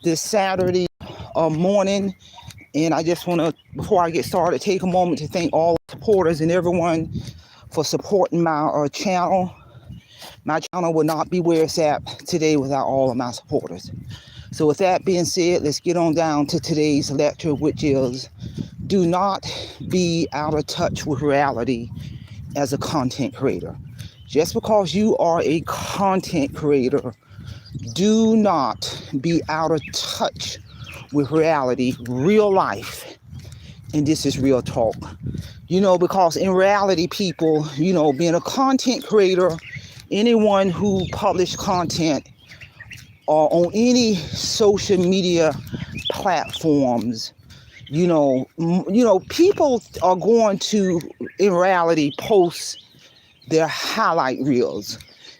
this Saturday morning. And I just want to, before I get started, take a moment to thank all supporters and everyone for supporting my channel. My channel will not be where it's at today without all of my supporters. So with that being said, let's get on down to today's lecture, which is do not be out of touch with reality as a content creator. Just because you are a content creator, do not be out of touch with reality, real life. And this is real talk. Because in reality, people, being a content creator, anyone who publish content or on any social media platforms, people are going to, in reality, post their highlight reels.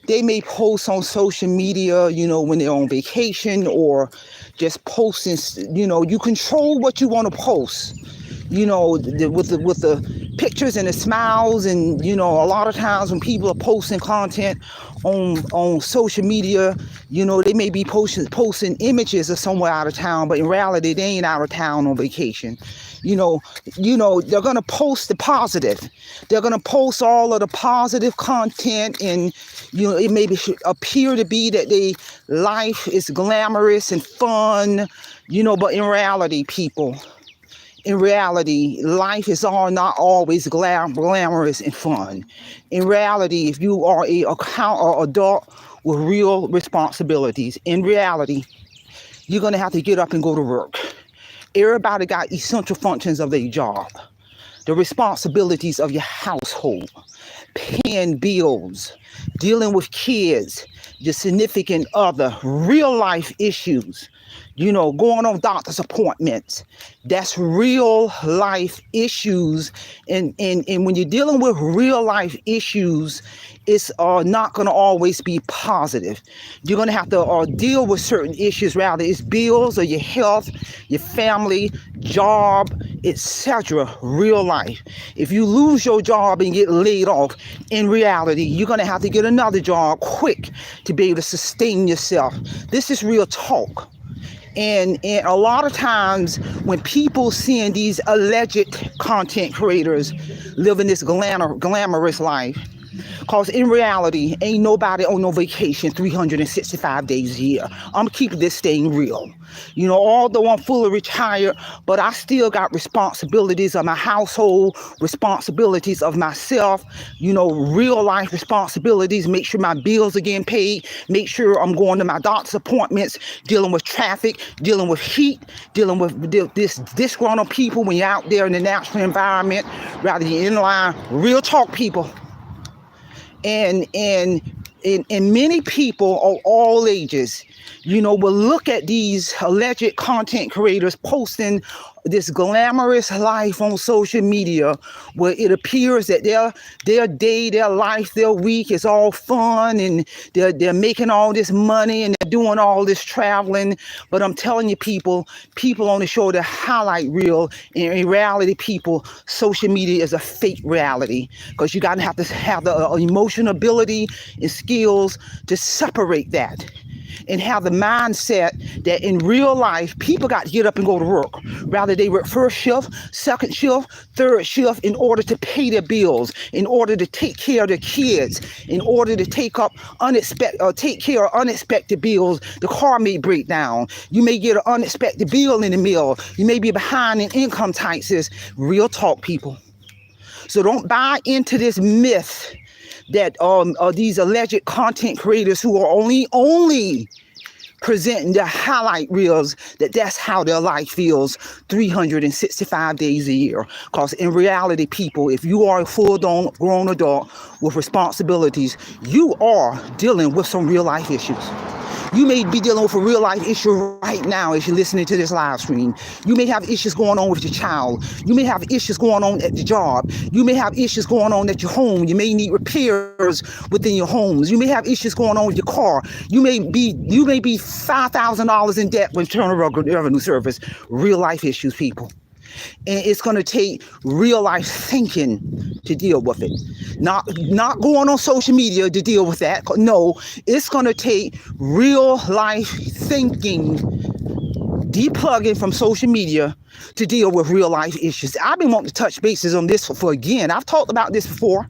They may post on social media, when they're on vacation or just posting, you control what you want to post, with the pictures and the smiles. And, a lot of times when people are posting content on social media, they may be posting images of somewhere out of town, but in reality, they ain't out of town on vacation. They're going to post the positive. They're going to post all of the positive content, and, it may appear to be that their life is glamorous and fun, but in reality, people, life is not always glamorous and fun. In reality, if you are an adult with real responsibilities, in reality, you're going to have to get up and go to work. Everybody got essential functions of their job, the responsibilities of your household, paying bills, dealing with kids, your significant other, real life issues, going on doctor's appointments. That's real life issues. And when you're dealing with real life issues, it's not going to always be positive. You're going to have to deal with certain issues, rather it's bills or your health, your family, job, etc. Real life. If you lose your job and get laid off, in reality, you're going to have to get another job quick to be able to sustain yourself. This is real talk. And a lot of times when people seeing these alleged content creators living this glamorous life, because in reality, ain't nobody on no vacation 365 days a year. I'm keeping this thing real. Although I'm fully retired, but I still got responsibilities of my household, responsibilities of myself, real life responsibilities, make sure my bills are getting paid, make sure I'm going to my doctor's appointments, dealing with traffic, dealing with heat, dealing with this disgruntled people when you're out there in the natural environment, rather than in line. Real talk, people. And many people of all ages, will look at these alleged content creators posting this glamorous life on social media, where it appears that their day, their life, their week is all fun, and they're making all this money and they're doing all this traveling. But I'm telling you, people only show the highlight reel. In reality, people, social media is a fake reality, because you gotta have to have the emotional ability and skills to separate that, and have the mindset that in real life, people got to get up and go to work. Rather, they work first shift, second shift, third shift in order to pay their bills, in order to take care of their kids, in order to take care of unexpected bills. The car may break down. You may get an unexpected bill in the mail. You may be behind in income taxes. Real talk, people. So don't buy into this myth that these alleged content creators who are only presenting their highlight reels, that's how their life feels 365 days a year. Because in reality, people, if you are a full-grown adult with responsibilities, you are dealing with some real life issues. You may be dealing with a real life issue right now as you're listening to this live stream. You may have issues going on with your child. You may have issues going on at the job. You may have issues going on at your home. You may need repairs within your homes. You may have issues going on with your car. You may be $5,000 in debt with Internal Revenue Service. Real life issues, people. And it's going to take real life thinking to deal with it. Not going on social media to deal with that. No, it's going to take real life thinking, deplugging from social media to deal with real life issues. I've been wanting to touch bases on this for again. I've talked about this before,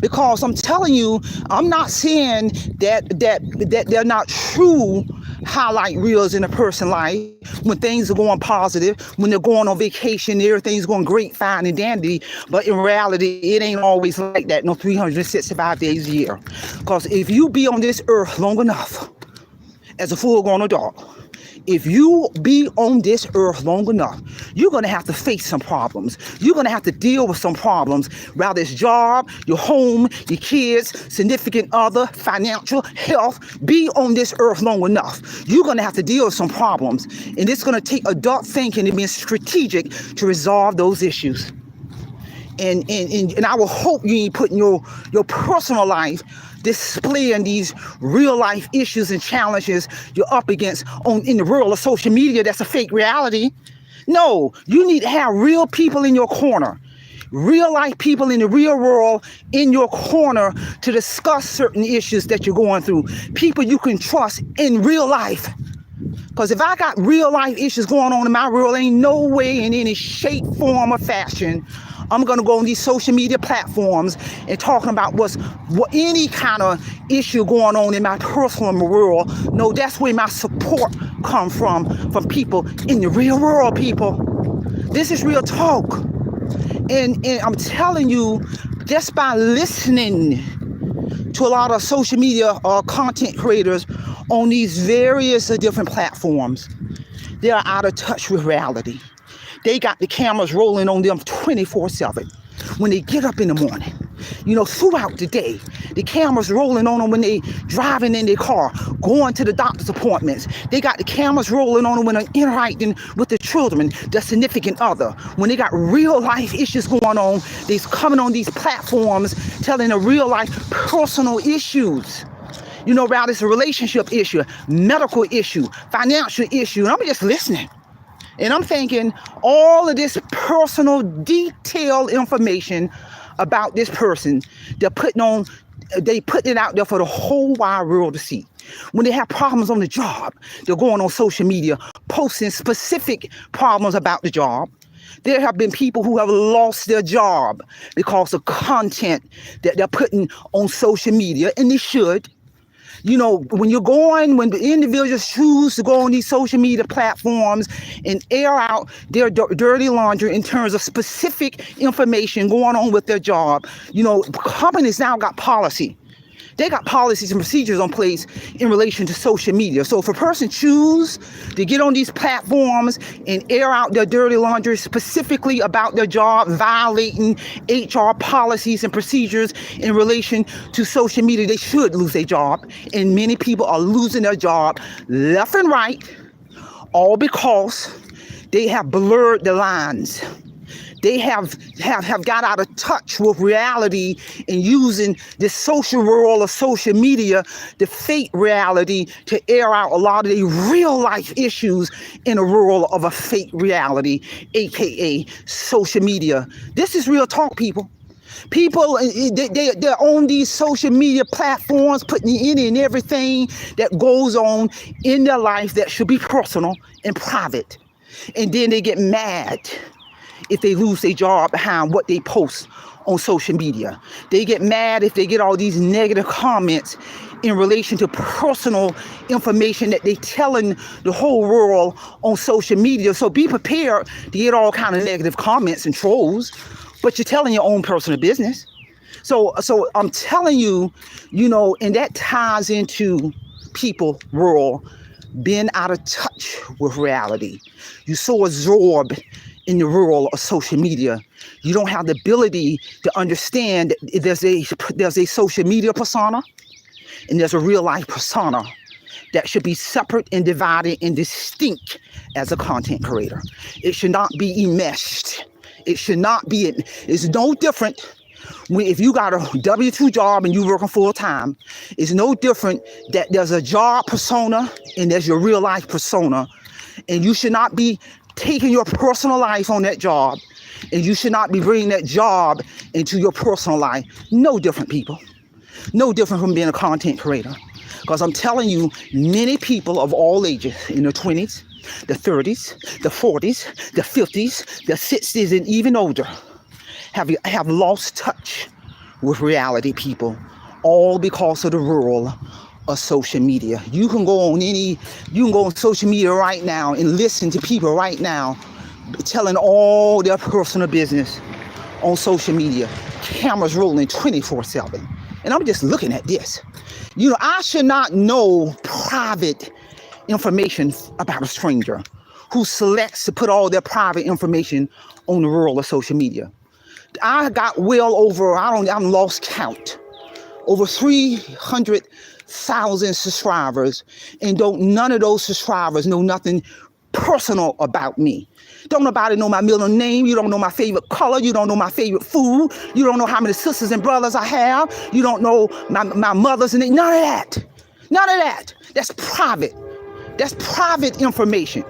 because I'm telling you, I'm not saying that they're not true highlight reels in a person's life when things are going positive, when they're going on vacation, everything's going great, fine, and dandy. But in reality, it ain't always like that, no 365 days a year. Because if you be on this earth long enough as a full-grown adult, if you be on this earth long enough, you're going to have to face some problems. You're going to have to deal with some problems, whether it's job, your home, your kids, significant other, financial, health. Be on this earth long enough, you're going to have to deal with some problems. And it's going to take adult thinking and being strategic to resolve those issues. And I will hope you ain't putting your personal life displaying these real life issues and challenges you're up against in the world of social media. That's a fake reality. No, you need to have real people in your corner, real life people in the real world in your corner to discuss certain issues that you're going through. People you can trust in real life. Because if I got real life issues going on in my world, ain't no way in any shape, form, or fashion I'm going to go on these social media platforms and talking about what any kind of issue going on in my personal world. No, that's where my support come from people in the real world, people. This is real talk. And I'm telling you, just by listening to a lot of social media content creators on these various different platforms, they are out of touch with reality. They got the cameras rolling on them 24/7. When they get up in the morning, throughout the day, the cameras rolling on them when they driving in their car, going to the doctor's appointments. They got the cameras rolling on them when they're interacting with the children, their significant other. When they got real life issues going on, they're coming on these platforms telling the real life personal issues. About it's a relationship issue, medical issue, financial issue. And I'm just listening. And I'm thinking all of this personal, detailed information about this person, they put it out there for the whole wide world to see. When they have problems on the job, they're going on social media, posting specific problems about the job. There have been people who have lost their job because of content that they're putting on social media, and they should. When the individuals choose to go on these social media platforms and air out their dirty laundry in terms of specific information going on with their job, companies now got policy. They got policies and procedures in place in relation to social media. So if a person chooses to get on these platforms and air out their dirty laundry specifically about their job, violating HR policies and procedures in relation to social media, they should lose their job. And many people are losing their job left and right, all because they have blurred the lines. They have got out of touch with reality and using the social world of social media, the fake reality, to air out a lot of the real life issues in a world of a fake reality, aka social media. This is real talk, people. People, they're on these social media platforms, putting any and everything that goes on in their life that should be personal and private. And then they get mad if they lose their job behind what they post on social media. They get mad if they get all these negative comments in relation to personal information that they telling the whole world on social media. So be prepared to get all kind of negative comments and trolls, but you're telling your own personal business. So I'm telling you, and that ties into people world being out of touch with reality. You so absorbed in the world of social media, you don't have the ability to understand that there's a social media persona and there's a real life persona that should be separate and divided and distinct as a content creator. It should not be enmeshed. It should not be. It's no different if you got a W-2 job and you working full time. It's no different that there's a job persona and there's your real life persona. And you should not be taking your personal life on that job, and you should not be bringing that job into your personal life. No different, people. No different from being a content creator. Because I'm telling you, many people of all ages, in their 20s, the 30s, the 40s, the 50s, the 60s, and even older, have lost touch with reality, people, all because of the rule of social media. You can go on social media right now and listen to people right now telling all their personal business on social media. Cameras rolling 24/7. And I'm just looking at this. I should not know private information about a stranger who selects to put all their private information on the world of social media. I got well over, I'm lost count, over 300,000 subscribers, and none of those subscribers know nothing personal about me. Don't nobody know my middle name. You don't know my favorite color. You don't know my favorite food. You don't know how many sisters and brothers I have. You don't know my mother's name. None of that. None of that. That's private. That's private information.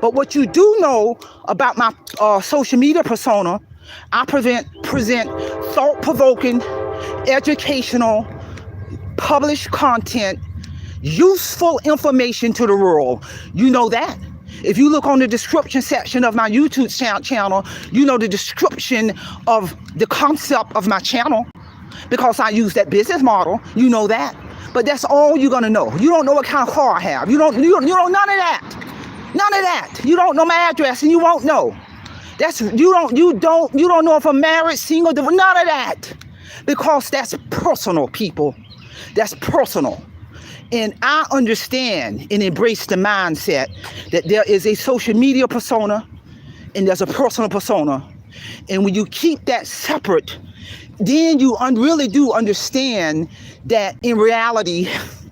But what you do know about my social media persona, I present thought-provoking, educational, published content, useful information to the world. You know that. If you look on the description section of my YouTube channel, you know the description of the concept of my channel, because I use that business model. You know that. But that's all you're gonna know. You don't know what kind of car I have. You don't none of that. None of that. You don't know my address, and you won't know. You don't know if I'm married, single, none of that. Because that's personal, people. That's personal. And I understand and embrace the mindset that there is a social media persona and there's a personal persona. And when you keep that separate, then you really do understand that in reality,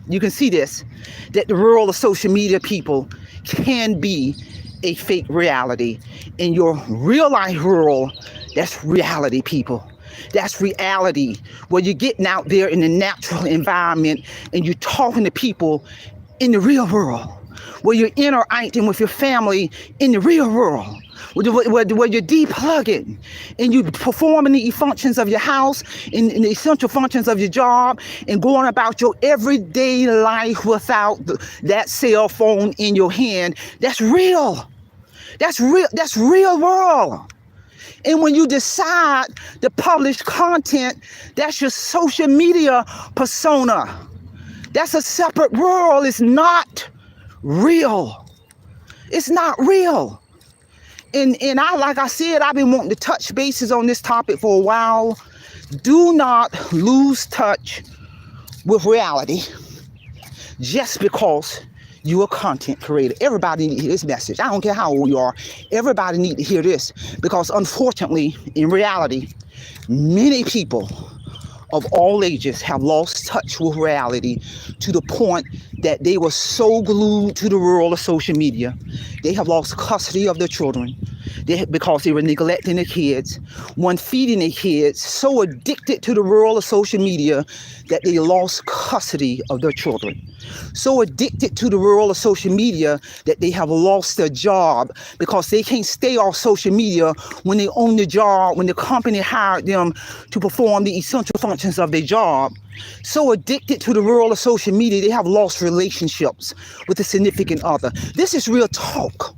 you can see this, that the world of social media, people, can be a fake reality. In your real life world, that's reality, people. That's reality, where you're getting out there in the natural environment and you're talking to people in the real world, where you're interacting with your family in the real world, where you're deplugging and you're performing the functions of your house and the essential functions of your job and going about your everyday life without that cell phone in your hand. That's real. That's real. That's real world. And when you decide to publish content, that's your social media persona. That's a separate world. It's not real. It's not real. And like I said, I've been wanting to touch bases on this topic for a while. Do not lose touch with reality just because you're a content creator. Everybody needs to hear this message. I don't care how old you are. Everybody needs to hear this, because unfortunately, in reality, many people of all ages have lost touch with reality to the point that they were so glued to the world of social media. They have lost custody of their children because they were neglecting their kids, feeding their kids, so addicted to the world of social media that they lost custody of their children. So addicted to the world of social media that they have lost their job, because they can't stay off social media when they own the job, when the company hired them to perform the essential functions of their job. So addicted to the world of social media, they have lost relationships with a significant other. This is real talk.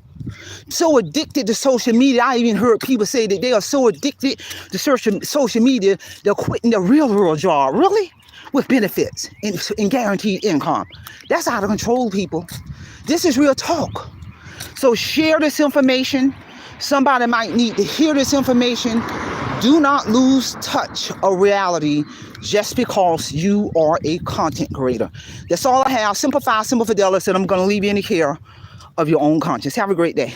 So addicted to social media, I even heard people say that they are so addicted to social media, they're quitting their real world job. Really? With benefits and guaranteed income. That's out of control, people. This is real talk. So share this information. Somebody might need to hear this information. Do not lose touch of reality just because you are a content creator. That's all I have. Simple Fidelity, and I'm going to leave you in the care of your own conscience. Have a great day.